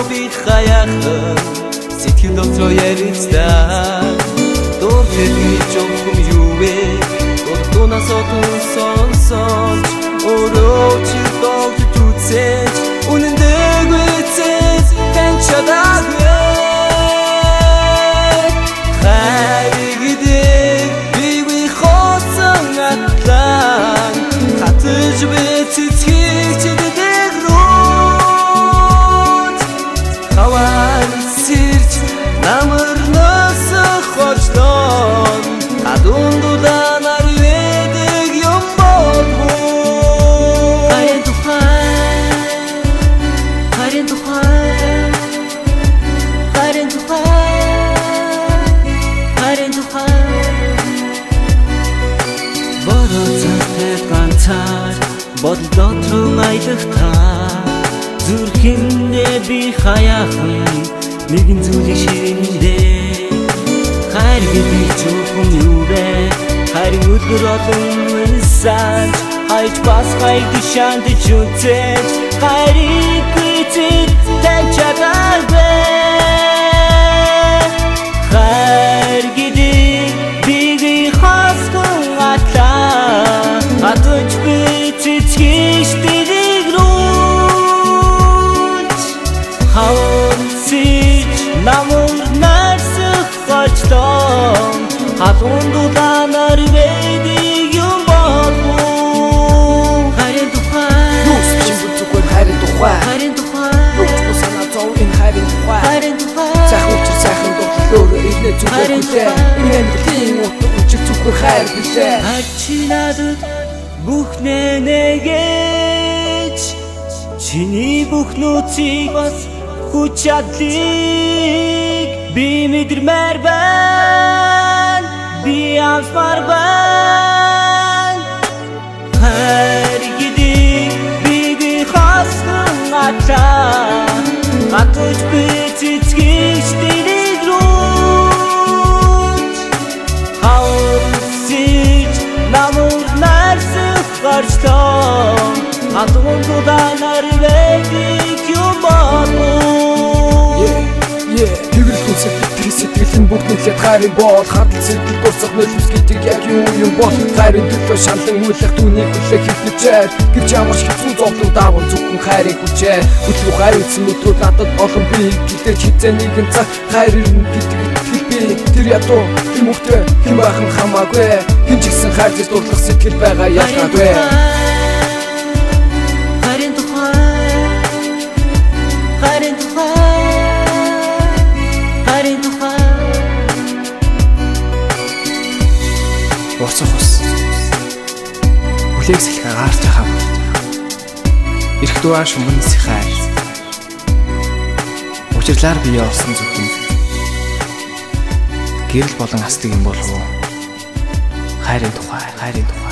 би хаяхан сэтгэл дотроо ярицтай дөрөвний жохом юу вэ дуртунаас сонсон өөрөө чи догт түцэж үнэндээ зэс тань чадаагүй хайргидээ би хоцсон атлан хатж бэцэцгийг чидэг руу хавар сэрч намарнаас хочлон адундудаа нарвэдэг юм болов бодол дотроо айдахтаа зүрхэндээ би хаяхан нэгэн зүйлийг ширэндээ хайр гэдэг чухам юу вэ хайр өдөр олон санаж хайж бас хайг шаанд жүцэж хайрыг үтэж тань чадаагүй хайр гэдэг би хасган атлаа атуч цэцгийш дэрэг рүүч хавсич намар нарсах хочлон хатундудаа нарвэдэг юм болов хайрын тухай юус чимбэр зүгээр хайрын тухай юус санаа зов энэ хайрын тухай сайхан сайхан доглоор ирнэ зүгээр хүлээ энэ амьдралын утга учир зүгээр хайр билээ чи надад бүхнээ нэгэж чиний бүх нууцыг бас хүч чадлыг би мэдэрмээр байна би амсмаар байна хайр гэдэг би хасган атлаа хатууч би цэцгийш дэрэг рүү хавсич намар нарсах гарчлон хатундудаа нарвэдэг юм болов тэрэл хүсэл тэр сэтгэл нь бүгд нэглээд хайрын бол хадал сэтгэл дурсах нөлөөс гэдэг яг юм бол хайрын төлөө шаналн үйлэх түүнийг хүлээх хэлбэчээр гэрч ямар хэцүү зовлон даавар зөвхөн хайрыг хүчээ өдрөө хайр үзсэн өдрөө надад олон би гэдэг хизээ нэгэн цаг хайр ирнэ гэдэг би тэр ядуу тэр мөхтэй хэн бахан хамаагүй хэн ч гэсэн хайрж дурлах сэтгэл байгаа ялгаагүй Уцах ус хүлээгсэх агаарч хам эрх дугаар шумбанс хайр учирлаар бие олсон зөвхөн гэрэл болон хастыг юм болов хайрын тухай